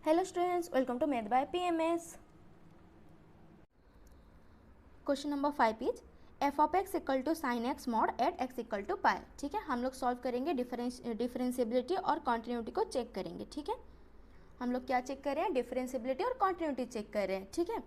Hello students, welcome to math by PMS. Question number 5 is f of x equal to sine x mod at x equal to pi. ठीक है, हम लोग solve करेंगे, differentiability और continuity को check करेंगे। ठीक है, हम लोग क्या चेक कर रहे हैं? डिफरेंशिएबिलिटी और कॉन्टिन्यूटी चेक कर रहे हैं। ठीक है,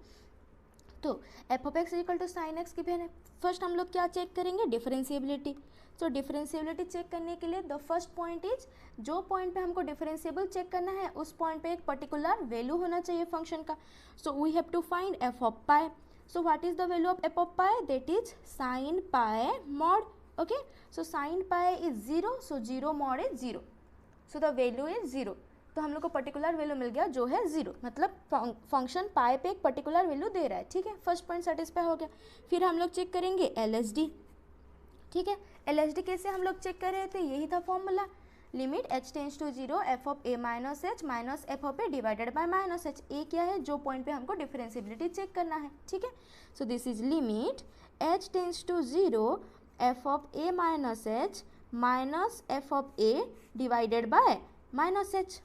तो f of x equal to sine x given है। फर्स्ट हम लोग क्या चेक करेंगे? डिफरेंशिएबिलिटी। तो डिफरेंशिएबिलिटी चेक करने के लिए द फर्स्ट पॉइंट इज, जो पॉइंट पे हमको डिफरेंशिएबल चेक करना है उस पॉइंट पे एक पर्टिकुलर वैल्यू होना चाहिए फंक्शन का। So we have to find f of pi. So what is the value of f of pi? That is sine pi mod. Okay, so sine pi is 0, so 0 mod is 0, so the value is 0। तो हम लोग को particular value मिल गया जो है 0, मतलब function पाई पे एक पर्टिकुलर वैल्यू दे रहा है। ठीक है, फर्स्ट पॉइंट सेटिस्फाई हो गया। फिर हम लोग चेक करेंगे एलएसडी। ठीक है, एलएसडी कैसे हम लोग चेक कर रहे थे? यही था formula, limit h tends to 0 f of a minus h minus f of a divided by minus h. A क्या है? जो पॉइंट पे हमको डिफरेंशिएबिलिटी चेक करना है। ठीक है, so this is limit h tends to 0 f of a minus h minus f of a divided by minus h.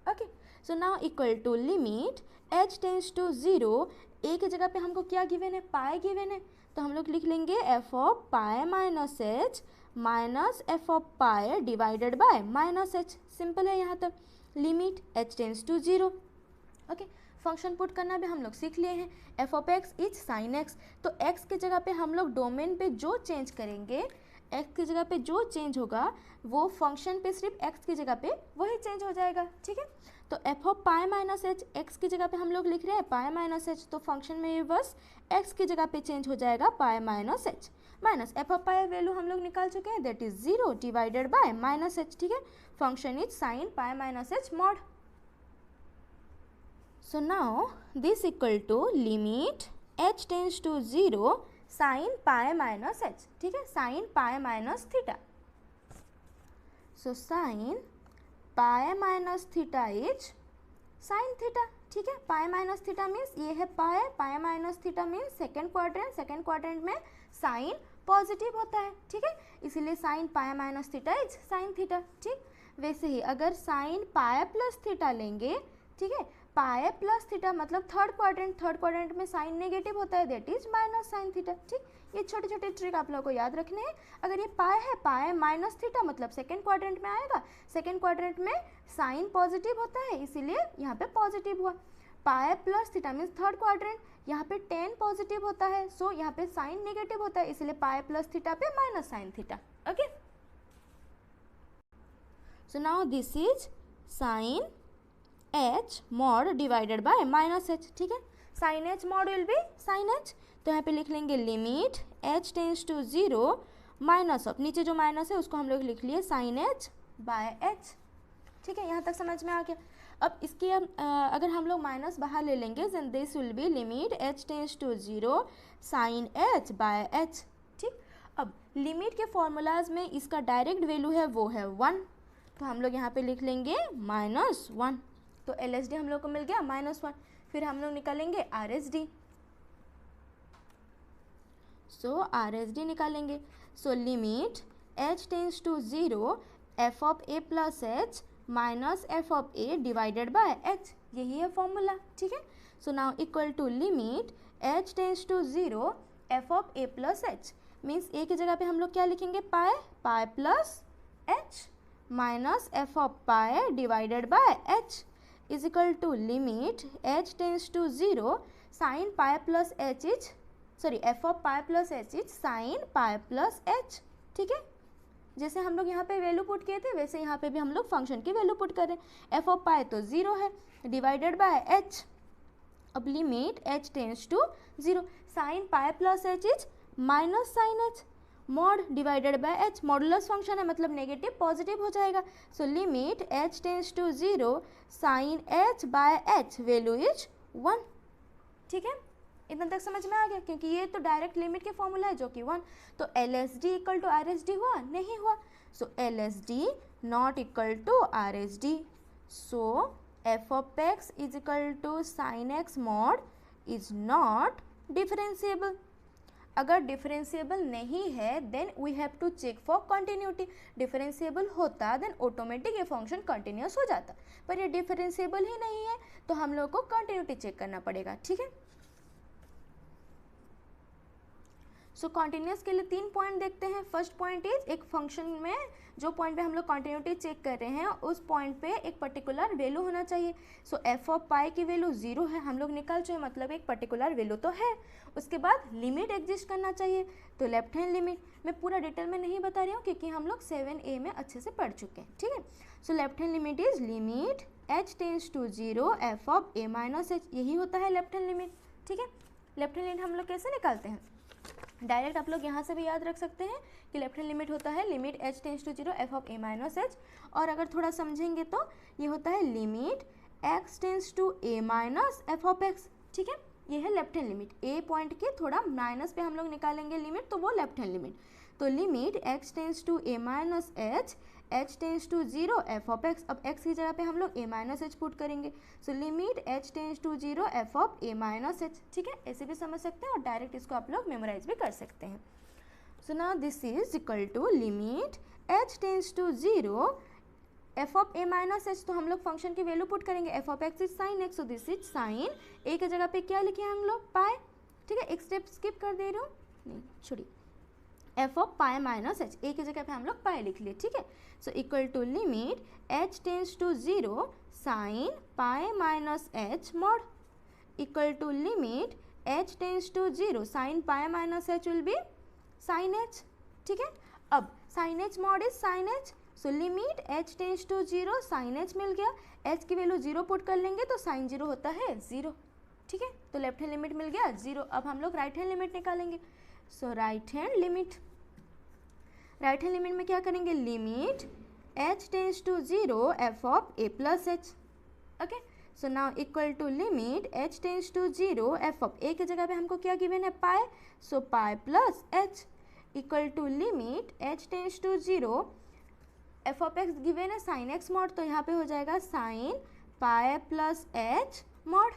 Okay, so now equal to limit h tends to 0, a की जगह पे हमको क्या given है? पाई given है, तो हम लोग लिख लेंगे f of pi minus h minus f of pi divided by minus h. Simple है यहाँ तक। Limit h tends to 0। Okay, function put करना भी हम लोग सीख लिए हैं। F of x is sine x, तो x की जगह पे हम लोग डोमेन पे जो चेंज करेंगे, x की जगह पे जो चेंज होगा वो फंक्शन पे सिर्फ x की जगह पे वही चेंज हो जाएगा। ठीक है, तो f of pi minus H, x की जगह पे हम लोग लिख रहे हैं पाई माइनस एच, तो फंक्शन में ये बस x की जगह पे चेंज हो जाएगा पाई minus h minus f of pi value हम लोग निकाल चुके हैं, that is 0 divided by minus h. ठीक है, function is sine pi minus h mod. So now this equal to limit h tends to 0 sin pi minus h. ठीक है, sin pi minus theta. So sin pi minus theta is sin theta. ठीक है, pi minus theta means ये है pi minus theta means second quadrant में sign positive होता है। ठीक है, इसीलिए sign pi minus theta is sine theta. ठीक, वैसे ही अगर साइन पाई प्लस थीटा लेंगे, ठीक है, पाई प्लस थीटा मतलब थर्ड क्वाड्रेंट में साइन नेगेटिव होता है, that is minus sine theta. ठीक, ये छोटे छोटे ट्रिक आप लोगों को याद रखने हैं। अगर ये पाई है, पाई माइनस थीटा मतलब सेकेंड क्वाड्रेंट में आएगा, सेकेंड क्वाड्रेंट में साइन पॉजिटिव होता है इसीलिए यहाँ पे पॉजिटिव हुआ। पाई plus theta means third quadrant, यहाँ पे 10 पॉजिटिव होता है, सो यहाँ पे साइन नेगेटिव होता है इसलिए पाई प्लस थीटा पे minus sine theta. Okay, so now this is sine h mod divided by minus h। ठीक है, sine h mod will be sine h, तो यहाँ पे लिख लेंगे limit h tends to 0 minus of, नीचे जो माइनस है उसको हम लोग लिख लिए साइन h बाय h। ठीक है, यहाँ तक समझ में आ गया। अब इसके अगर हम लोग माइनस बाहर ले लेंगे then this will be limit h tends to 0 sine h by h। ठीक, अब लिमिट के फॉर्मूलाज में इसका डायरेक्ट वैल्यू है वो है 1, तो हम लोग यहाँ पे लिख लेंगे -1, तो LSD हम लोग को मिल गया -1। फिर हम लोग निकालेंगे RSD, सो RSD निकालेंगे। So limit h tends to 0 f of a plus h minus f of a divided by h, यही है फॉर्मूला। ठीक है, so now equal to limit h tends to 0 f of a plus h means a की जगह पे हम लोग क्या लिखेंगे? Pi plus h minus f of pi divided by h is equal to limit h tends to 0 sin pi plus h is f of pi plus h is sin pi plus h। ठीक है, जैसे हम लोग यहाँ पे value put किए थे वैसे यहाँ पे भी हम लोग फंक्शन की वैल्यू पुट कर रहे हैं। f of pi तो 0 है डिवाइडेड बाय h, अब limit h tends to 0 sin pi plus h is minus sine h mod divided by h, modulus function है मतलब नेगेटिव पॉजिटिव हो जाएगा। So limit h tends to 0 sine h by h value is 1। ठीक है, इतना तक समझ में आ गया, क्योंकि ये तो डायरेक्ट लिमिट के फॉर्मूला है जो कि 1। तो LSD इक्वल टू RSD हुआ? नहीं हुआ, so LSD not equal to RSD, so f of x is equal to sine x mod is not differentiable. अगर डिफरेंशिएबल नहीं है then we have to check for continuity. Differentiable होता then automatic ये function continuous हो जाता, पर ये differentiable ही नहीं है तो हम लोग को कंटिन्यूटी चेक करना पड़ेगा, ठीक है। सो कॉन्टिन्यूस के लिए 3 पॉइंट देखते हैं। फर्स्ट पॉइंट इज एक फंक्शन में जो पॉइंट पे हम लोग कॉन्टिन्यूटी चेक कर रहे हैं उस पॉइंट पे एक पर्टिकुलर वैल्यू होना चाहिए। सो एफ ऑफ पाई की वैल्यू 0 है, हम लोग निकाल चुके, मतलब एक पर्टिकुलर वैल्यू तो है। उसके बाद लिमिट एग्जिस्ट करना चाहिए, तो लेफ्ट हैंड लिमिट मैं पूरा डिटेल में नहीं बता रही हूँ क्योंकि हम लोग 7a में अच्छे से पढ़ चुके हैं, ठीक है। So left hand limit is limit h tends to 0 f of a minus h, यही होता है लेफ्ट हैंड लिमिट, ठीक है। लेफ्ट हैंड लिमिट हम लोग कैसे निकालते हैं, डायरेक्ट आप लोग यहाँ से भी याद रख सकते हैं कि लेफ्ट हैंड लिमिट होता है limit h tends to 0 f of a minus h, और अगर थोड़ा समझेंगे तो ये होता है limit x tends to a minus f of x, ठीक है। ये है left hand limit, a point के थोड़ा माइनस पे हम लोग निकालेंगे लिमिट, तो वो लेफ्ट हैंड लिमिट। तो limit x tends to a minus h tends to 0 f of x, अब x की जगह पे हम लोग a माइनस h पुट करेंगे, so limit h tends to 0 f of a minus h, ठीक है। ऐसे भी समझ सकते हैं और डायरेक्ट इसको आप लोग मेमोराइज भी कर सकते हैं। So now this is equal to limit h tends to 0 f of a minus h, तो हम लोग फंक्शन की वैल्यू पुट करेंगे, f of x is sine x, so this is sine a की जगह पे क्या लिखे हैं हम लोग पाई, ठीक है। एक स्टेप स्किप कर दे रहे हो, नहीं छोड़िए, F of pi minus h, a की जगह पे हम लोग पाई लिख लिए, ठीक है। So equal to limit h tends to 0 sine pi minus h mod equal to limit h tends to 0 sine pi minus h will be sine h, ठीक है। अब sine h mod is sine h, so limit h tends to 0 sine h मिल गया, h की value 0 पुट कर लेंगे तो साइन 0 होता है 0, ठीक है। तो लेफ्ट हैंड लिमिट मिल गया 0। अब हम लोग राइट हैंड लिमिट निकालेंगे, so right hand limit, right hand limit में क्या करेंगे, limit h tends to 0 f of a plus h, okay. So now equal to limit h tends to 0 f of a की जगह पे हमको क्या given है pi, so pi plus h equal to limit h tends to 0 f of x given है sine x mod, तो यहाँ पे हो जाएगा sign pi plus h mod,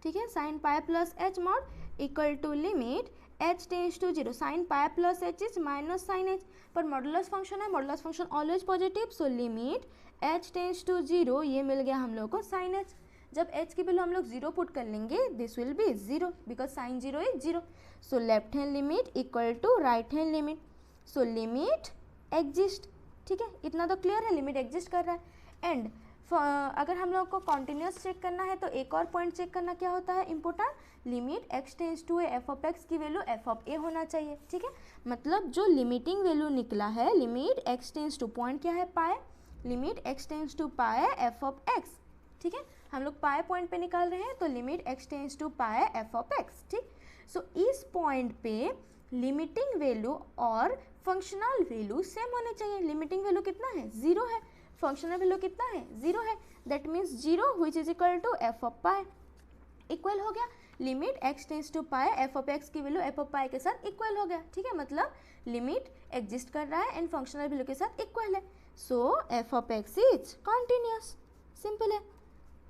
ठीक है, sine pi plus h mod equal to limit h tends to 0 sine pi plus h is minus sine h, पर modulus function है, modulus function always positive, so limit h tends to 0, ये मिल गया हम लोग को साइन h। जब h की वैल्यू हम लोग 0 पुट कर लेंगे this will be 0 because sine 0 is 0, so left hand limit equal to right hand limit, so limit exist, ठीक है। इतना तो क्लियर है, लिमिट एग्जिस्ट कर रहा है। एंड अगर हम लोग को कॉन्टिन्यूस चेक करना है तो एक और पॉइंट चेक करना क्या होता है important, limit x tends to f of x की वैल्यू एफ ऑफ a होना चाहिए, ठीक है। मतलब जो लिमिटिंग वैल्यू निकला है limit x tends to point क्या है pi, limit x tends to pi f of x, ठीक है। हम लोग पाई पॉइंट पे निकाल रहे हैं तो limit x tends to pi f of x, ठीक। सो इस पॉइंट पे लिमिटिंग वैल्यू और फंक्शनल वैल्यू सेम होने चाहिए। लिमिटिंग वैल्यू कितना है 0 है, फंक्शनल वैल्यू कितना है 0 है, that means 0 which is equal to f of pi, equal हो गया limit x tends to pi f of x की वैल्यू एफ ऑफ पाई के साथ इक्वल हो गया, ठीक है। मतलब लिमिट एग्जिस्ट कर रहा है एंड फंक्शनल वैल्यू के साथ इक्वल है, so f of x is continuous, simple है,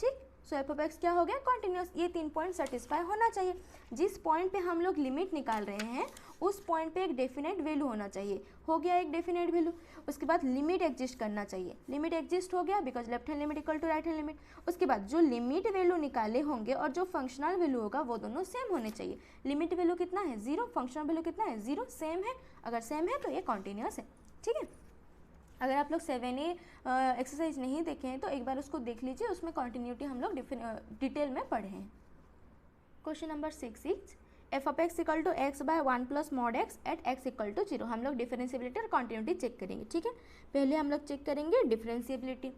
ठीक। सो एफ ऑफ एक्स क्या हो गया कॉन्टिन्यूस, ये 3 पॉइंट सेटिस्फाई होना चाहिए। जिस पॉइंट पे हम लोग लिमिट निकाल रहे हैं उस पॉइंट पे एक डेफिनेट वैल्यू होना चाहिए, हो गया एक डेफिनेट वैल्यू। उसके बाद लिमिट एग्जिस्ट करना चाहिए, लिमिट एग्जिस्ट हो गया because left hand limit equal to right hand limit. उसके बाद जो लिमिट वैल्यू निकाले होंगे और जो फंक्शनल वैल्यू होगा वो दोनों सेम होने चाहिए। लिमिट वैल्यू कितना है 0, फंक्शनल वैल्यू कितना है 0, सेम है, अगर सेम है तो ये कॉन्टिन्यूस है, ठीक है। अगर आप लोग 7A एक्सरसाइज नहीं देखे हैं तो एक बार उसको देख लीजिए, उसमें कॉन्टिन्यूटी हम लोग डिटेल में पढ़े हैं। Question number 6 is f of x equal to x by 1 plus mod x at x equal to 0। हम लोग डिफरेंशिएबिलिटी और कॉन्टिन्यूटी चेक करेंगे, ठीक है। पहले हम लोग चेक करेंगे डिफरेंशिएबिलिटी।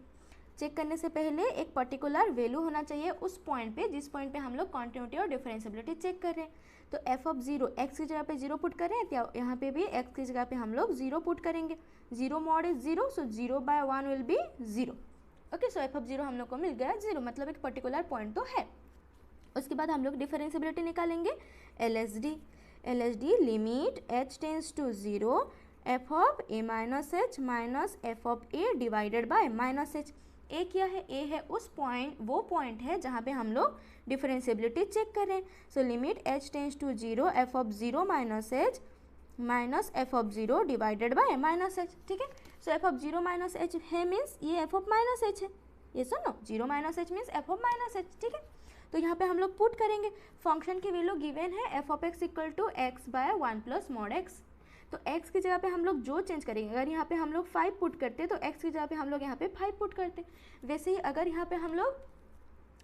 चेक करने से पहले एक पर्टिकुलर वैल्यू होना चाहिए उस पॉइंट पे जिस पॉइंट पे हम लोग कॉन्टिन्यूटी और डिफरेंशिएबिलिटी चेक कर रहे हैं। तो एफ ऑफ 0 एक्स की जगह पे 0 पुट कर रहे हैं, तो यहाँ पे भी एक्स की जगह पे हम लोग 0 पुट करेंगे। 0 mod is 0, so 0 by 1 will be 0, okay. So f of 0 हम लोग को मिल गया 0, मतलब एक पर्टिकुलर पॉइंट तो है। उसके बाद हम लोग डिफरेंशिएबिलिटी निकालेंगे, LSD limit h tends to 0 f of a minus h minus f of a divided by minus h। A क्या है, ए है उस पॉइंट, वो पॉइंट है जहाँ पे हम लोग डिफरेंशिएबिलिटी चेक कर रहे हैं। So limit h tends to 0 f of 0 minus h minus f of 0 divided by minus h, ठीक है। So f of 0 minus h है मीन्स ये एफ ऑफ माइनस एच है, ये सुनो 0 minus h means f of minus h, ठीक है। तो यहाँ पे हम लोग पुट करेंगे, फंक्शन की वैल्यू गिवन है f of x equal to x by 1 plus mod x. तो x की जगह पे हम लोग जो चेंज करेंगे, अगर यहाँ पे हम लोग 5 पुट करते तो x की जगह पे हम लोग यहाँ पे 5 पुट करते। वैसे ही अगर यहाँ पे हम लोग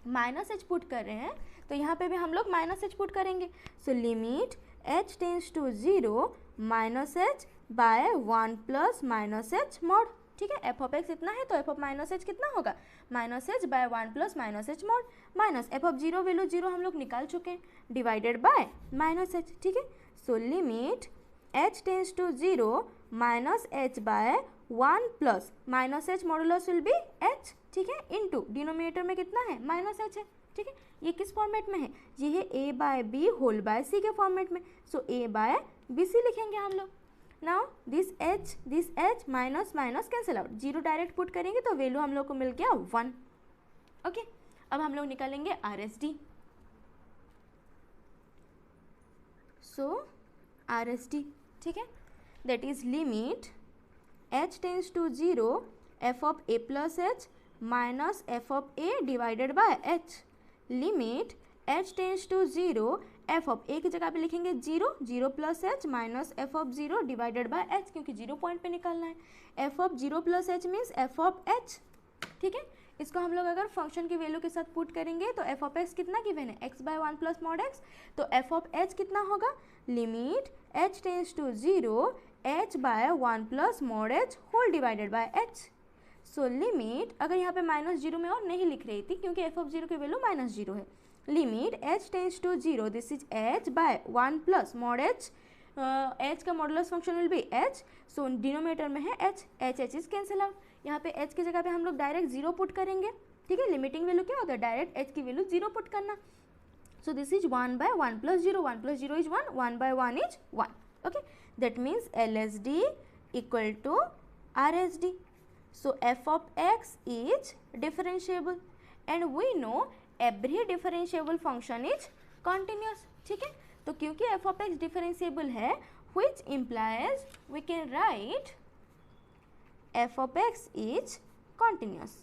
माइनस एच पुट कर रहे हैं तो यहाँ पे भी हम लोग माइनस एच पुट करेंगे। So limit h tends to 0 minus h by 1 plus minus h mod, ठीक है। एफ ऑफ एक्स इतना है तो एफ ऑफ माइनस एच कितना होगा, minus h by 1 plus minus h mod, minus f of 0 value 0 हम लोग निकाल चुके हैं, डिवाइडेड बाय माइनस एच, ठीक है। So limit h tends to 0 minus h by 1 plus minus h modulus will be h, ठीक है, इनटू डिनोमिनेटर में कितना है माइनस एच है, ठीक है। ये किस फॉर्मेट में है, ये है a by B whole by C के फॉर्मेट में। So a by B C लिखेंगे हम लोग। Now this h minus minus cancel out, 0 direct put करेंगे तो वैल्यू हम लोग को मिल गया 1, ओके। अब हम लोग निकालेंगे RSD। सो RSD, ठीक है, that is limit h tends to 0 f of a plus h minus f of a divided by h। Limit h tends to 0 f of a की जगह पे लिखेंगे 0 plus h minus f of 0 divided by h, क्योंकि 0 point पे निकालना है। F of 0 plus h means f of h, ठीक है। इसको हम लोग अगर फंक्शन की वैल्यू के साथ पुट करेंगे तो एफ ऑफ एक्स कितना गिवन है, x by 1 plus mod x, तो एफ ऑफ h कितना होगा, limit h tends to 0 h by 1 plus mod h whole divided by h। So limit, अगर यहाँ पे माइनस 0 में और नहीं लिख रही थी क्योंकि एफ ऑफ 0 की वैल्यू माइनस 0 है। Limit h tends to 0, this is h by 1 plus mod h, h का modulus function will be h, so denominator में है h इज कैंसिल आउट। यहाँ पे h की जगह पे हम लोग डायरेक्ट 0 पुट करेंगे, ठीक है। लिमिटिंग वैल्यू क्या होता है, डायरेक्ट h की वैल्यू 0 पुट करना। So this is 1 by 1 plus 0, 1 plus 0 is 1, 1 by 1 is 1, okay. That means LSD equal to RSD। So f of x is differentiable and we know every differentiable function is continuous, ठीक है। तो क्योंकि f of x differentiable है, which implies we can write f of x is continuous,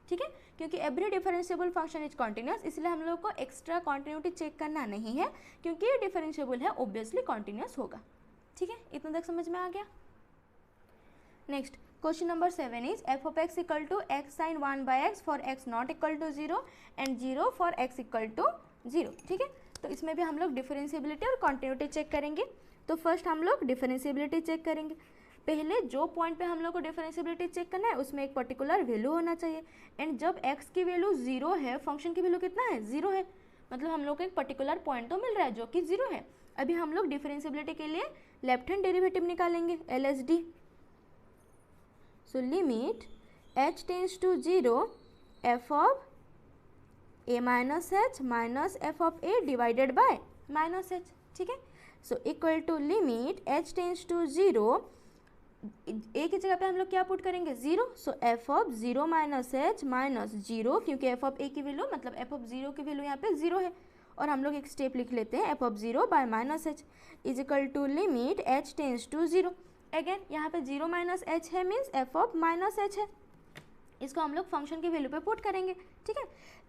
ठीक है। क्योंकि every differentiable function is continuous, इसलिए हम लोग को एक्स्ट्रा कॉन्टिन्यूटी चेक करना नहीं है, क्योंकि ये डिफरेंशिएबल है, ऑब्वियसली कॉन्टिन्यूस होगा, ठीक है। इतना तक समझ में आ गया। Next question number 7 is f of x equal to x sine 1 by x for x not equal to 0 and 0 for x equal to 0, ठीक है। तो इसमें भी हम लोग डिफरेंशिएबिलिटी और कॉन्टिन्यूटी चेक करेंगे। तो फर्स्ट हम लोग डिफरेंशिएबिलिटी चेक करेंगे। पहले जो पॉइंट पे हम लोग को डिफरेंशिएबिलिटी चेक करना है उसमें एक पर्टिकुलर वैल्यू होना चाहिए, एंड जब x की वैल्यू 0 है, फंक्शन की वैल्यू कितना है 0 है, मतलब हम लोग को एक पर्टिकुलर पॉइंट तो मिल रहा है जो कि 0 है। अभी हम लोग डिफरेंशिएबिलिटी के लिए लेफ्ट हैंड डेरिवेटिव निकालेंगे, LSD। So limit h tends to 0 f of a minus h minus f of a divided by minus h, ठीक है। So equal to limit h tends to 0, a की जगह पे हम लोग क्या पुट करेंगे 0, so f of 0 minus h minus 0, क्योंकि एफ ऑफ a की वैल्यू मतलब एफ ऑफ 0 की वैल्यू यहाँ पे 0 है, और हम लोग एक स्टेप लिख लेते हैं f of 0 by minus h is equal to limit h tends to 0। Again यहाँ पे 0 माइनस एच है means f of minus h है, इसको हम लोग फंक्शन की वैल्यू पे पुट करेंगे, ठीक है।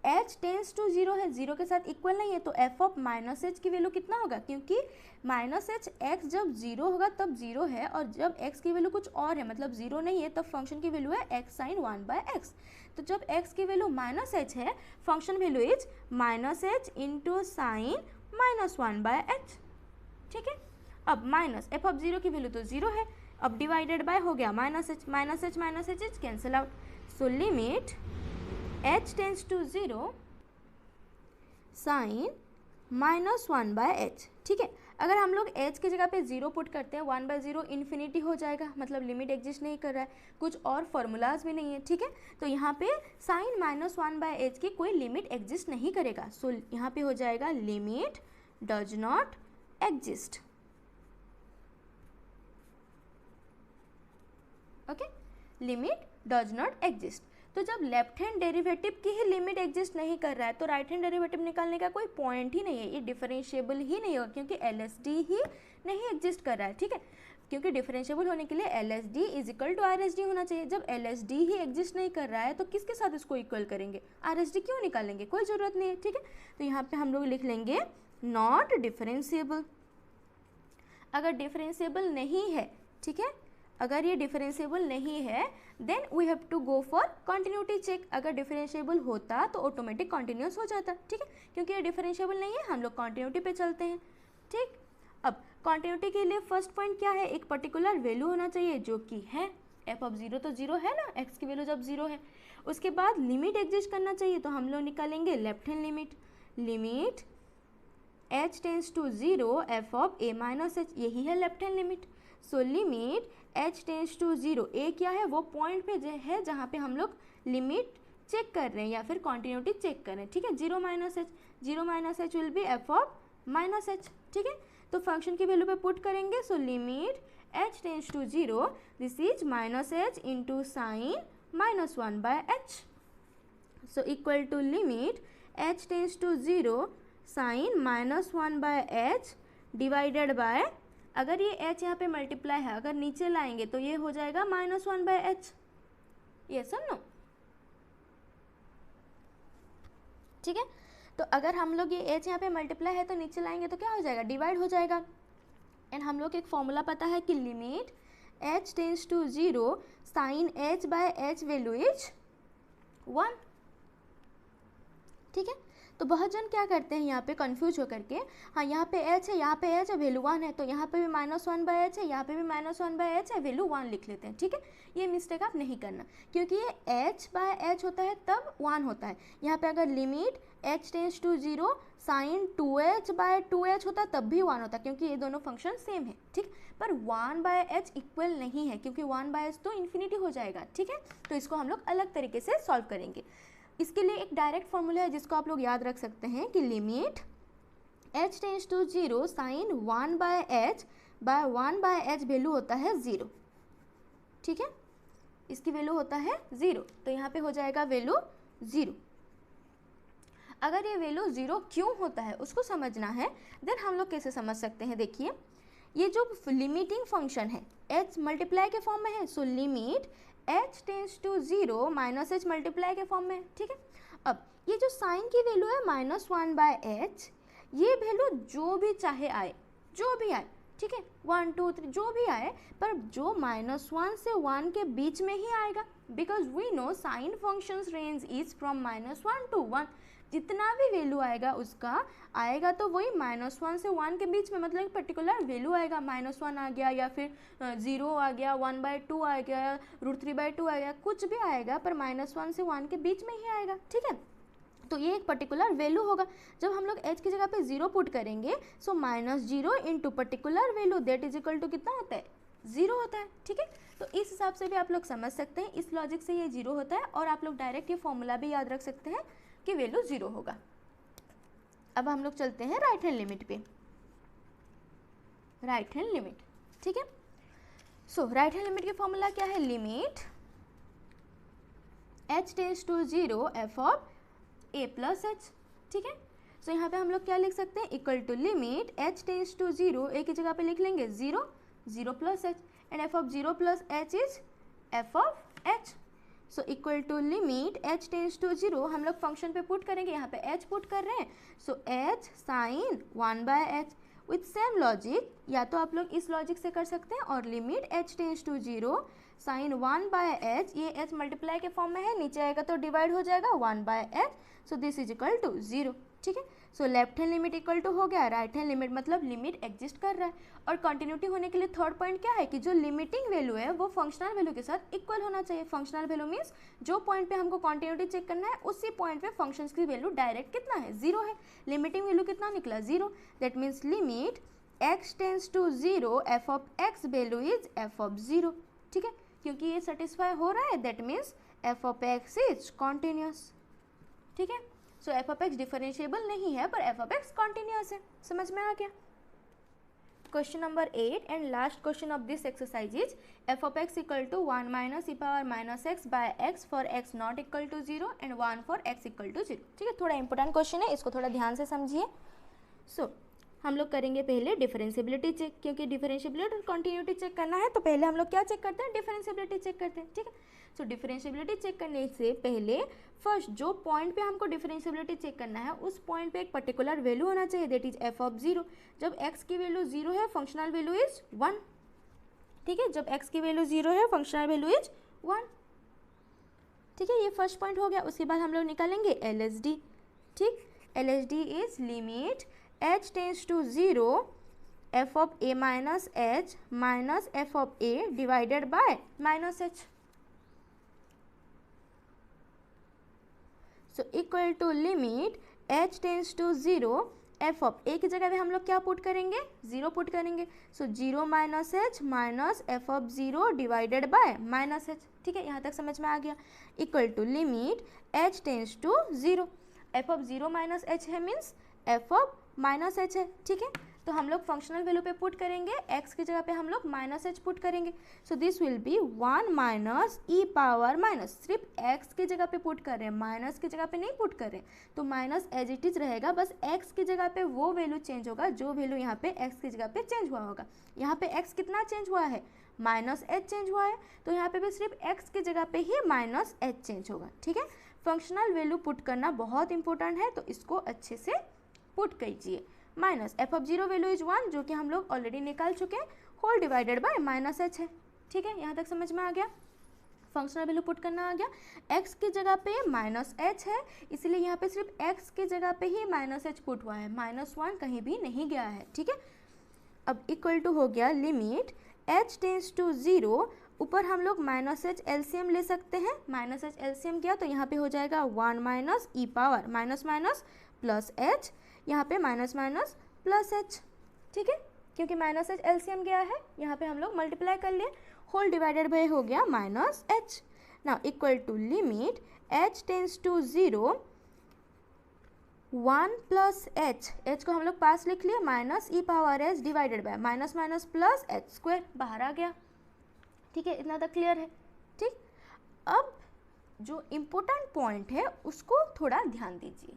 h टेंस टू 0 है, 0 के साथ इक्वल नहीं है, तो f ऑफ माइनस एच की वैल्यू कितना होगा, क्योंकि माइनस एच x जब 0 होगा तब 0 है, और जब x की वैल्यू कुछ और है मतलब 0 नहीं है, तब फंक्शन की वैल्यू है x साइन 1 बाय x। तो जब x की वैल्यू माइनस एच है, function value is minus H into sine minus 1 by h, ठीक है। अब माइनस एफ ऑफ 0 की वैल्यू तो 0 है, अब डिवाइडेड बाय हो गया minus h is cancel out. So limit h tends to 0 sine minus 1 by h, ठीक है। अगर हम लोग h की जगह पे 0 पुट करते हैं, 1 बाय 0 इन्फिनिटी हो जाएगा, मतलब लिमिट एग्जिस्ट नहीं कर रहा है, कुछ और फॉर्मूलाज भी नहीं है, ठीक है। तो यहाँ पे साइन माइनस 1 बाय एच की कोई लिमिट एग्जिस्ट नहीं करेगा, सो यहाँ पे हो जाएगा limit does not exist, okay. Limit does not exist. तो जब लेफ्ट हैंड डेरिवेटिव की ही लिमिट एग्जिस्ट नहीं कर रहा है तो राइट हैंड डेरिवेटिव निकालने का कोई पॉइंट ही नहीं है, ये डिफरेंशिएबल ही नहीं होगा क्योंकि LSD ही नहीं एग्जिस्ट कर रहा है, ठीक है। क्योंकि डिफरेंशिएबल होने के लिए LSD is equal to RSD होना चाहिए। जब LSD ही एग्जिस्ट नहीं कर रहा है तो किसके साथ इसको इक्वल करेंगे, RSD क्यों निकालेंगे, कोई ज़रूरत नहीं है, ठीक है। तो यहाँ पे हम लोग लिख लेंगे नॉट डिफरेंशिएबल। अगर डिफरेंशिएबल नहीं है, ठीक है, अगर ये डिफरेंशिएबल नहीं है then we have to go for continuity check. अगर डिफरेंशिएबल होता तो ऑटोमेटिक कॉन्टिन्यूस हो जाता, ठीक है। क्योंकि ये डिफरेंशिएबल नहीं है हम लोग कॉन्टिन्यूटी पे चलते हैं, ठीक। अब कॉन्टिन्यूटी के लिए फर्स्ट पॉइंट क्या है, एक पर्टिकुलर वैल्यू होना चाहिए जो कि है f ऑफ 0, तो 0 है ना, x की वैल्यू जब 0 है। उसके बाद लिमिट एग्जिस्ट करना चाहिए, तो हम लोग निकालेंगे left hand limit, limit h tends to 0 f of a minus h, यही है left hand limit. So limit h tends to 0, a क्या है, वो पॉइंट पे है जहाँ पे हम लोग लिमिट चेक कर रहे हैं या फिर कॉन्टिन्यूटी चेक कर रहे हैं, ठीक है। 0 minus h will B f of minus h, ठीक है। तो फंक्शन की वैल्यू पे पुट करेंगे, so limit h tends to 0, this is minus h into sine minus 1 by h, so equal to limit h tends to 0 sine minus 1 by h divided by, अगर ये h यहाँ पे multiply है, अगर नीचे लाएंगे तो ये हो जाएगा माइनस 1 बाय h, ये सब नो, ठीक है। तो अगर हम लोग ये h यहाँ पे मल्टीप्लाई है तो नीचे लाएंगे तो क्या हो जाएगा, डिवाइड हो जाएगा। एंड हम लोग एक फॉर्मूला पता है कि limit h tends to 0 sine h by h value is 1, ठीक है। तो बहुत जन क्या करते हैं यहाँ पे कंफ्यूज होकर के, हाँ यहाँ पे h है, यहाँ पे h है, वैल्यू 1 है, तो यहाँ पे भी माइनस 1 बाय h है, यहाँ पे भी माइनस 1 बाय h है, वैल्यू 1 लिख लेते हैं, ठीक है। ये मिस्टेक आप नहीं करना, क्योंकि ये h बाय h होता है तब 1 होता है। यहाँ पे अगर limit h tends to 0 sine 2h by 2h होता तब भी 1 होता, क्योंकि ये दोनों फंक्शन सेम है, ठीक। पर 1 बाय h इक्वल नहीं है, क्योंकि 1 बाय h तो इन्फिनिटी हो जाएगा, ठीक है। तो इसको हम लोग अलग तरीके से सॉल्व करेंगे। इसके लिए एक डायरेक्ट फॉर्मूला है जिसको आप लोग याद रख सकते हैं कि limit h tends to 0 sine 1 by h by 1 by h value होता है 0, ठीक है। इसकी वैल्यू होता है 0, तो यहाँ पे हो जाएगा वैल्यू 0। अगर ये वैल्यू 0 क्यों होता है उसको समझना है, देन हम लोग कैसे समझ सकते हैं, देखिए ये जो लिमिटिंग फंक्शन है h मल्टीप्लाई के फॉर्म में है, so limit h tends to 0 minus h multiply के फॉर्म में है, ठीक है। अब ये जो साइन की वैल्यू है माइनस 1 बाय h, ये वैल्यू जो भी चाहे आए, जो भी आए, ठीक है, 1 2 3 जो भी आए, पर जो माइनस 1 से 1 के बीच में ही आएगा, because we know sine functions range is from minus 1 to 1, जितना भी वैल्यू आएगा उसका आएगा तो वही माइनस 1 से 1 के बीच में, मतलब पर्टिकुलर वैल्यू आएगा, माइनस 1 आ गया या फिर 0 आ गया, 1 बाय 2 आ गया, √3/2 आ गया, कुछ भी आएगा पर माइनस 1 से 1 के बीच में ही आएगा, ठीक है। तो ये एक पर्टिकुलर वैल्यू होगा। जब हम लोग h की जगह पे 0 पुट करेंगे, so -0 into particular value that is equal to कितना होता है, 0 होता है, ठीक है। तो इस हिसाब से भी आप लोग समझ सकते हैं, इस लॉजिक से ये 0 होता है, और आप लोग डायरेक्ट ये फॉर्मूला भी याद रख सकते हैं कि वैल्यू 0 होगा। अब हम लोग चलते हैं राइट हैंड लिमिट पे, राइट हैंड लिमिट, ठीक है। सो राइट हैंड लिमिट की फॉर्मूला क्या है, limit h tends to 0 f of a plus h, ठीक है। सो यहाँ पे हम लोग क्या लिख सकते हैं, equal to limit h tends to 0, a की जगह पे लिख लेंगे 0 0 plus h, and f of 0 plus h is f of h। So equal to limit h tends to 0, हम लोग फंक्शन पे पुट करेंगे, यहाँ पे h पुट कर रहे हैं, so h sine 1 by h with same logic, या तो आप लोग इस लॉजिक से कर सकते हैं, और limit h tends to 0 sine 1 by h, ये h मल्टीप्लाई के फॉर्म में है, नीचे आएगा तो डिवाइड हो जाएगा 1 by h, so this is equal to 0, ठीक है। So left hand limit equal to हो गया, राइट हैंड लिमिट मतलब लिमिट एग्जिस्ट कर रहा है। और कंटिन्यूटी होने के लिए थर्ड पॉइंट क्या है कि जो लिमिटिंग वैल्यू है वो फंक्शनल वैल्यू के साथ इक्वल होना चाहिए। फंक्शनल वैल्यू मीन्स जो पॉइंट पे हमको कंटिन्यूटी चेक करना है उसी पॉइंट पे फंक्शंस की वैल्यू डायरेक्ट कितना है, 0 है। लिमिटिंग वैल्यू कितना निकला, 0, that means limit x tends to 0 f of x value is f of 0, ठीक है। क्योंकि ये सेटिस्फाई हो रहा है, that means f of x is continuous, ठीक है। So f of x differentiable नहीं है पर f ऑफ x कॉन्टिन्यूस है, समझ में आ गया। question number 8 and last question of this exercise is f of x equal to 1 minus e power minus x by x for x not equal to 0 and 1 for x equal to 0. ठीक है, थोड़ा important question है, इसको थोड़ा ध्यान से समझिए. सो हम लोग करेंगे पहले डिफरेंशिएबिलिटी चेक, क्योंकि डिफरेंशिएबिलिटी और कॉन्टिन्यूटी चेक करना है तो पहले हम लोग क्या चेक करते हैं, डिफरेंशिएबिलिटी चेक करते हैं. ठीक है, सो डिफरेंशिएबिलिटी चेक करने से पहले फर्स्ट जो पॉइंट पे हमको डिफरेंशिएबिलिटी चेक करना है उस पॉइंट पे एक पर्टिकुलर वैल्यू होना चाहिए, दैट इज एफ ऑफ 0. जब x की वैल्यू 0 है फंक्शनल वैल्यू इज 1. ठीक है, जब x की वैल्यू 0 है फंक्शनल वैल्यू इज 1. ठीक है, ये फर्स्ट पॉइंट हो गया. उसके बाद हम लोग निकालेंगे LHD. ठीक, LHD is limit h tends to 0 f of a minus h minus f of a divided by minus h. So equal to limit h tends to 0 f of a की जगह पे हम लोग क्या पुट करेंगे, 0 put करेंगे. So 0 minus h minus f of 0 divided by minus h. ठीक है, यहाँ तक समझ में आ गया. Equal to limit h tends to 0 f of 0 minus h है means f of minus h है. ठीक है, तो हम लोग फंक्शनल वैल्यू पे पुट करेंगे, x की जगह पे हम लोग माइनस h पुट करेंगे. So this will B 1 minus E power minus, सिर्फ x की जगह पे पुट कर रहे हैं, माइनस की जगह पे नहीं पुट कर रहे हैं, तो माइनस एज इट इज रहेगा, बस x की जगह पे वो वैल्यू चेंज होगा जो वैल्यू यहाँ पे x की जगह पे चेंज हुआ होगा. यहाँ पे x कितना चेंज हुआ है, माइनस h चेंज हुआ है, तो यहाँ पे भी सिर्फ x की जगह पे ही माइनस h चेंज होगा. ठीक है, फंक्शनल वैल्यू पुट करना बहुत इंपॉर्टेंट है, तो इसको अच्छे से पुट कीजिए. Minus f of 0 value is 1 जो कि हम लोग ऑलरेडी निकाल चुके हैं, whole divided by minus h है. ठीक है, यहाँ तक समझ में आ गया. फंक्शनल वैल्यू पुट करना आ गया. x की जगह पे माइनस h है, इसलिए यहाँ पे सिर्फ x की जगह पे ही माइनस h पुट हुआ है, माइनस 1 कहीं भी नहीं गया है. ठीक है, अब इक्वल टू हो गया लिमिट h टेंड्स टू 0. ऊपर हम लोग माइनस h एलसीएम ले सकते हैं, माइनस h एलसीएम किया तो यहाँ पे हो जाएगा 1 माइनस ई power minus minus plus h, यहाँ पे माइनस माइनस प्लस h. ठीक है, क्योंकि माइनस h एलसीएम गया है, यहाँ पे हम लोग मल्टीप्लाई कर लिए, होल डिवाइडेड बाय हो गया minus h. Now equal to limit h tends to 0 1 plus h को हम लोग पास लिख लिए, minus E power h divided by minus minus plus h square, बाहर आ गया. ठीक है, इतना तक क्लियर है. ठीक, अब जो इम्पोर्टेंट पॉइंट है उसको थोड़ा ध्यान दीजिए.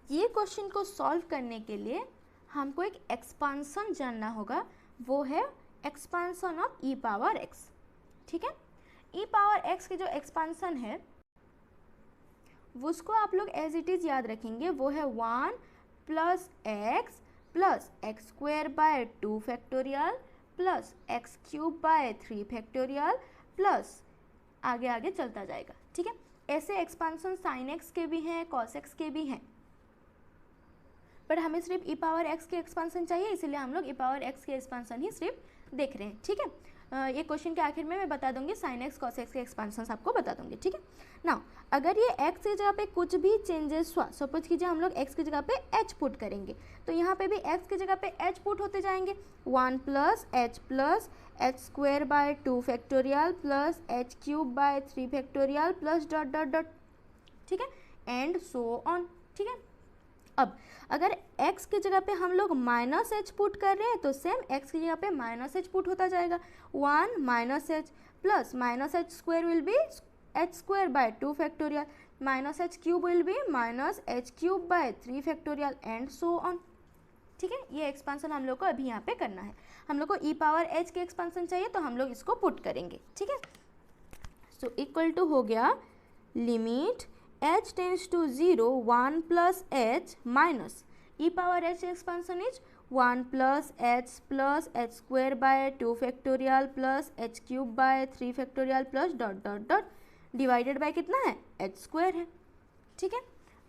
ये क्वेश्चन को सॉल्व करने के लिए हमको एक एक्सपांसन जानना होगा, वो है expansion of E power x. ठीक है, ई पावर एक्स की जो एक्सपांसन है उसको आप लोग एज इट इज़ याद रखेंगे, वो है 1 plus x square by 2 factorial plus x cube by 3 factorial plus आगे आगे चलता जाएगा. ठीक है, ऐसे एक्सपांसन साइन एक्स के भी हैं, कॉस एक्स के भी हैं, बट हमें सिर्फ ई पावर एक्स के एक्सपांसन चाहिए, इसलिए हम लोग ई पावर एक्स के एक्सपांसन ही सिर्फ देख रहे हैं. ठीक है, ये क्वेश्चन के आखिर में मैं बता दूंगी साइन एक्स कॉस एक्स के एक्सपांसन आपको बता दूंगी. ठीक है, नाउ अगर ये एक्स की जगह पे कुछ भी चेंजेस हुआ, सपोज कीजिए हम लोग एक्स की जगह पे एच पुट करेंगे, तो यहाँ पे भी एक्स की जगह पे एच पुट होते जाएंगे, 1 plus H square by 2 factorial plus H cube by 3 factorial plus dot dot dot. ठीक है, एंड सो ऑन. ठीक है, अब अगर x की जगह पे हम लोग माइनस h पुट कर रहे हैं तो सेम x की जगह पे माइनस h पुट होता जाएगा, 1 minus h plus minus h square will be h square by 2 factorial minus h cube will be minus h cube by 3 factorial and so on. ठीक है, ये एक्सपांसन हम लोग को अभी यहाँ पे करना है. हम लोग को ई पावर h के एक्सपांसन चाहिए तो हम लोग इसको पुट करेंगे. ठीक है, सो इक्वल टू हो गया limit h tends to 0 1 plus h minus e power h expansion is 1 plus h square by 2 factorial plus h cube by 3 factorial plus dot dot dot divided by कितना है, h square है. ठीक है,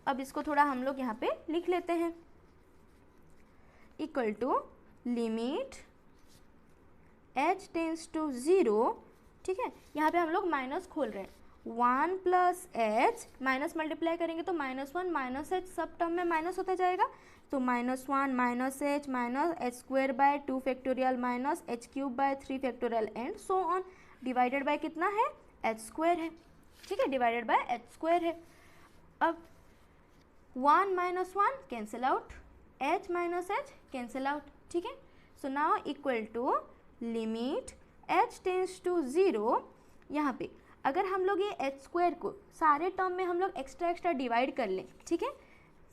अब इसको थोड़ा हम लोग यहाँ पे लिख लेते हैं, equal to limit h tends to 0. ठीक है, यहाँ पे हम लोग माइनस खोल रहे हैं, 1 प्लस एच माइनस मल्टीप्लाई करेंगे तो -1 माइनस एच सब टर्म में माइनस होता जाएगा, तो -1 minus H square by 2 factorial minus H cube by 3 factorial and so on, divided by कितना है, एच स्क्वायर है. ठीक है, डिवाइडेड बाय एच स्क्वायर है. अब 1 minus 1 cancel out, h minus h cancel out. ठीक है। So now equal to limit h tends to 0, यहाँ पे अगर हम लोग ये h स्क्वायर को सारे टर्म में हम लोग एक्स्ट्रा डिवाइड कर लें, ठीक है,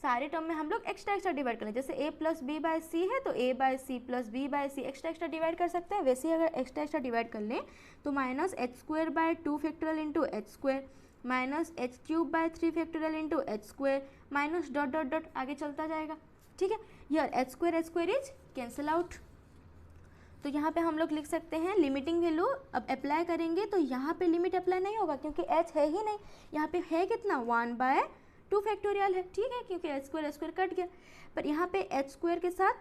सारे टर्म में हम लोग एक्स्ट्रा डिवाइड कर लें, जैसे a plus b by c है तो a by c plus b by c extra divide कर सकते हैं। वैसे ही अगर एक्स्ट्रा डिवाइड कर लें तो minus H square by 2 factorial into H square minus H cube by 3 factorial into H square minus dot dot dot आगे चलता जाएगा, ठीक है। Here H square is cancel out. तो यहाँ पे हम लोग लिख सकते हैं लिमिटिंग वैल्यू अब अप्लाई करेंगे तो यहाँ पे लिमिट अप्लाई नहीं होगा क्योंकि h है ही नहीं, यहाँ पे है कितना 1/2 फैक्टोरियल है, ठीक है, क्योंकि h स्क्वायर कट गया। पर यहाँ पे h स्क्वायर के साथ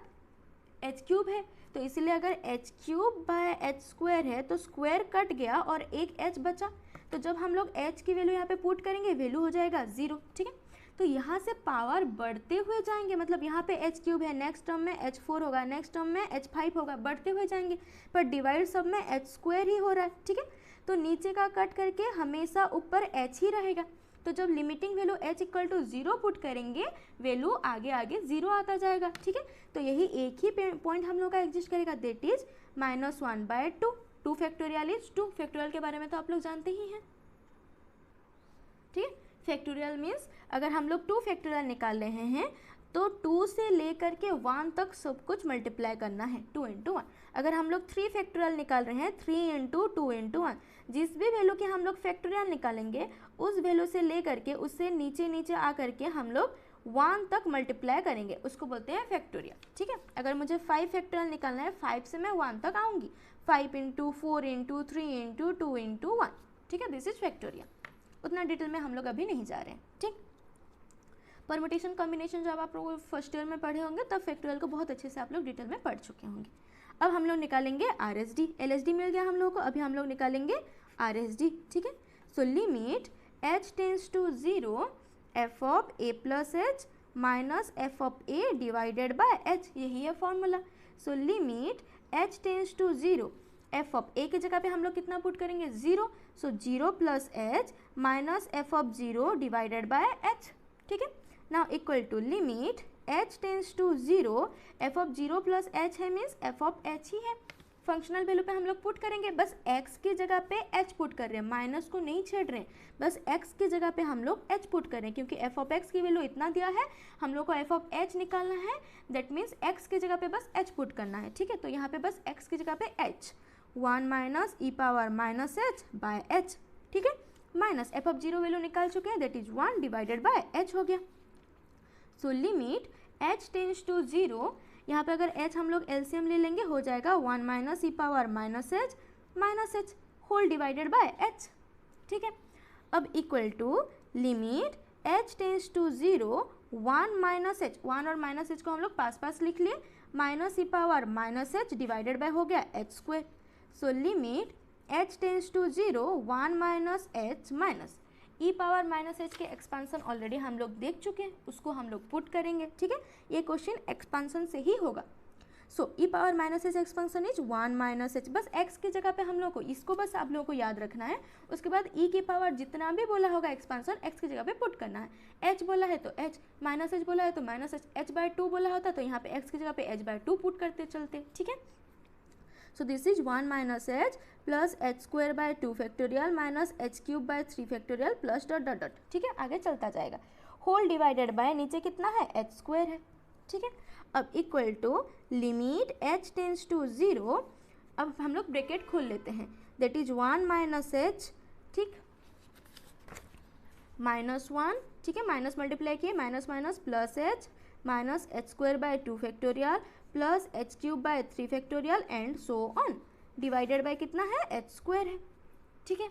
h क्यूब है तो इसीलिए अगर h cube bye h square है तो स्क्वायर कट गया और एक h बचा, तो जब हम लोग h की वैल्यू यहाँ पे पुट करेंगे वैल्यू हो जाएगा 0, ठीक है। तो यहाँ से पावर बढ़ते हुए जाएंगे, मतलब यहाँ पे h क्यूब है, नेक्स्ट टर्म में h4 होगा, नेक्स्ट टर्म में h5 होगा, बढ़ते हुए जाएंगे, पर डिवाइड सब में h स्क्वायर ही हो रहा है, ठीक है। तो नीचे का कट करके हमेशा ऊपर h ही रहेगा। तो जब limiting value h equal to 0 put करेंगे वैल्यू आगे आगे 0 आता जाएगा, ठीक है। तो यही एक ही पॉइंट हम लोग का एग्जिस्ट करेगा, that is -1/2। 2 factorial is 2, factorial के बारे में तो आप लोग जानते ही हैं, ठीक है। फैक्टोरियल मीन्स अगर हम लोग 2 फैक्टोरियल निकाल रहे हैं तो 2 से लेकर के 1 तक सब कुछ मल्टीप्लाई करना है, 2 × 1। अगर हम लोग 3 फैक्टोरियल निकाल रहे हैं 3 × 2 × 1, जिस भी वैल्यू के हम लोग फैक्टोरियल निकालेंगे उस वैल्यू से लेकर के उससे नीचे आ करके हम लोग 1 तक मल्टीप्लाई करेंगे, उसको बोलते हैं फैक्टोरियल, ठीक है। अगर मुझे 5 फैक्टोरियल निकालना है 5 से मैं 1 तक आऊँगी, 5 × 4 × 3 × 2 × 1, ठीक है, दिस इज फैक्टोरियल। उतना डिटेल में हम लोग अभी नहीं जा रहे हैं, ठीक। परमुटेशन कॉम्बिनेशन जब आप लोग फर्स्ट ईयर में पढ़े होंगे तब फैक्टोरियल को बहुत अच्छे से आप लोग डिटेल में पढ़ चुके होंगे। अब हम लोग निकालेंगे RSD, LSD मिल गया हम लोग को, अभी हम लोग निकालेंगे RSD, ठीक है। So limit h tends to 0 f of a plus h minus f of a divided by h, यही है formula. So limit h tends to 0 f of a की जगह पे हम लोग कितना पुट करेंगे 0, so 0 plus h minus f of 0 divided by h, ठीक है। Now equal to limit h tends to 0 f of 0 plus h है मीन्स f ऑफ h ही है। फंक्शनल वैल्यू पे हम लोग पुट करेंगे, बस x की जगह पे h पुट कर रहे हैं, माइनस को नहीं छेड़ रहे हैं, बस x की जगह पे हम लोग h पुट कर रहे हैं क्योंकि f ऑफ x की वैल्यू इतना दिया है, हम लोग को f ऑफ h निकालना है, दैट मीन्स x की जगह पे बस h पुट करना है, ठीक है। तो यहाँ पे बस x की जगह पे h 1 minus e power minus h by h, ठीक है, माइनस f ऑफ 0 वैल्यू निकाल चुके हैं, that is 1 divided by h हो गया। So limit h tends to 0, यहाँ पे अगर h हम लोग एलसीएम ले लेंगे हो जाएगा 1 minus e power minus h whole divided by h, ठीक है। अब equal to limit h tends to 0 1 minus h, 1 और माइनस h को हम लोग पास लिख लिए, minus e power minus h divided by हो गया h square. So limit h tends to 0 1 minus h minus e power minus h के एक्सपांसन ऑलरेडी हम लोग देख चुके हैं, उसको हम लोग पुट करेंगे, ठीक है। ये क्वेश्चन एक्सपांसन से ही होगा। सो e power minus h expansion is 1 minus h, बस x की जगह पे हम लोग को इसको बस आप लोगों को याद रखना है। उसके बाद e की पावर जितना भी बोला होगा एक्सपांसन x की जगह पे पुट करना है। h बोला है तो h, माइनस h बोला है तो माइनस h बाय 2 बोला होता तो यहाँ पे x की जगह पे h बाय 2 पुट करते चलते, ठीक है। So this is 1 minus h plus h square by 2 factorial minus h cube by 3 factorial plus dot dot dot, ठीक है, आगे चलता जाएगा। होल डिवाइडेड बाय नीचे कितना है h स्क्वायर है, ठीक है। अब equal to limit h tends to 0, अब हम लोग ब्रैकेट खोल लेते हैं, दैट इज 1 माइनस h, ठीक, -1, ठीक है, माइनस मल्टीप्लाई किए, minus minus plus h minus h square by 2 factorial plus h cube by 3 factorial and so on, divided by कितना है h स्क्वायर है, ठीक है।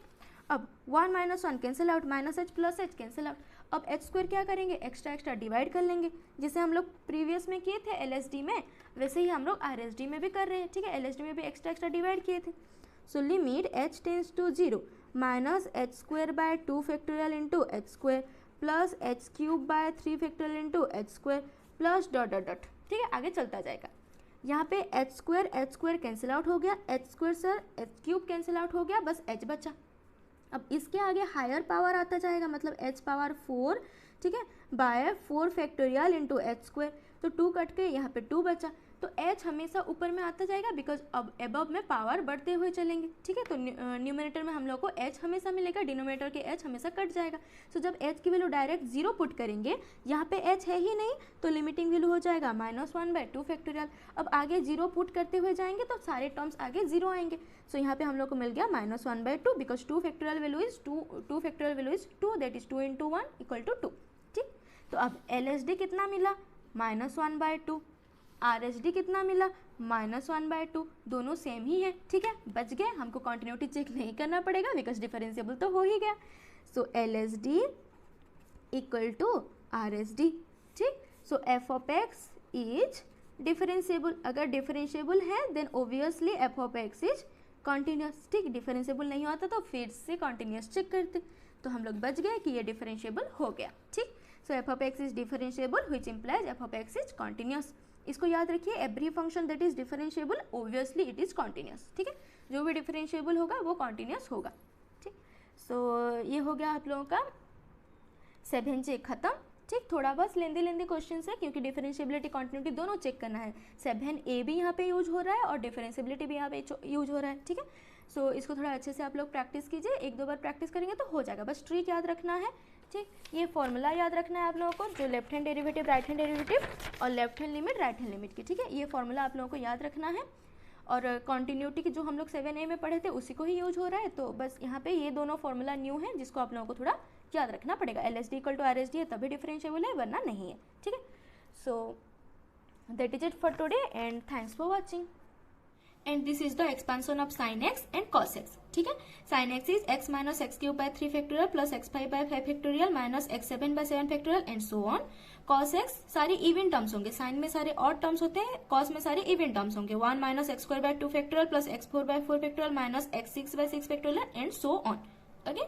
अब 1 minus 1 cancel out, minus h plus h cancel out. अब h square क्या करेंगे, extra divide कर लेंगे, जैसे हम लोग प्रीवियस में किए थे LSD में, वैसे ही हम लोग RSD में भी कर रहे हैं, ठीक है। LSD में भी एक्स्ट्रा डिवाइड किए थे। So limit h tends to 0 minus h square by 2 factorial into h square plus h cube by 3 factorial into h square plus dot dot dot, ठीक है, आगे चलता जाएगा। यहाँ पे h स्क्वायर कैंसिल आउट हो गया, h square sir h cube cancel out हो गया, बस h बचा। अब इसके आगे हायर पावर आता जाएगा, मतलब h पावर 4, ठीक है, by 4 factorial into h square, तो 2 कट के यहाँ पे 2 बचा, तो h हमेशा ऊपर में आता जाएगा बिकॉज अब एबव में पावर बढ़ते हुए चलेंगे, ठीक है। तो न्यूमरेटर में हम लोग को h हमेशा मिलेगा, डिनोमिनेटर के h हमेशा कट जाएगा। सो जब h की वैल्यू डायरेक्ट 0 पुट करेंगे, यहाँ पे h है ही नहीं, तो लिमिटिंग वैल्यू हो जाएगा -1/2 फैक्टोरियल। अब आगे 0 पुट करते हुए जाएंगे तो सारे टर्म्स आगे 0 आएंगे। सो यहाँ पे हम लोग को मिल गया -1/2 because 2 factorial value is 2 that is 2 × 1 = 2, ठीक। तो अब LSD कितना मिला, -1/2, RSD कितना मिला, -1/2, दोनों सेम ही है, ठीक है। बच गए, हमको कॉन्टिन्यूटी चेक नहीं करना पड़ेगा बिकॉज डिफरेंशिएबल तो हो ही गया। सो LSD = RSD, ठीक। So f(x) is differentiable. अगर डिफरेंशिएबल है then obviously f(x) is continuous, ठीक। डिफरेंशिएबल नहीं होता तो फिर से कॉन्टिन्यूस चेक करते, तो हम लोग बच गए कि ये डिफरेंशिएबल हो गया, ठीक। So f(x) is differentiable which implies f(x) is continuous. इसको याद रखिए, every function that is differentiable obviously it is continuous, ठीक है। जो भी डिफरेंशिएबल होगा वो कॉन्टिन्यूस होगा, ठीक। सो ये हो गया आप लोगों का 7J खत्म, ठीक। थोड़ा बस लेंदी क्वेश्चन है क्योंकि डिफरेंशिएबिलिटी कॉन्टिन्यूटी दोनों चेक करना है। 7A भी यहाँ पे यूज हो रहा है और डिफरेंशिएबिलिटी भी यहाँ पे यूज हो रहा है, ठीक है। सो इसको थोड़ा अच्छे से आप लोग प्रैक्टिस कीजिए, 1-2 बार प्रैक्टिस करेंगे तो हो जाएगा। बस ट्रिक याद रखना है, ठीक। ये फॉर्मूला याद रखना है आप लोगों को, जो left hand derivative right hand derivative और left hand limit right hand limit की, ठीक है। ये फॉर्मूला आप लोगों को याद रखना है। और कॉन्टिन्यूटी की जो हम लोग 7A में पढ़े थे उसी को ही यूज हो रहा है, तो बस यहाँ पे ये दोनों फॉर्मूला न्यू है जिसको आप लोगों को थोड़ा याद रखना पड़ेगा। LSD = RSD है तभी डिफरेंशिएबल है, वरना नहीं है, ठीक है। So that is it for today and thanks for watching. And this is the expansion of sin x and cos x, ठीक है। sin x is x - x³ 3 factorial plus x5/5 factorial minus x7/7 factorial and so on. cos x सारे even terms होंगे, sign में सारे odd terms होते हैं, cos में सारे इवन टर्म्स होंगे, 1 - x² 2 factorial plus x4/4 factorial minus x6/6 factorial and so on, okay.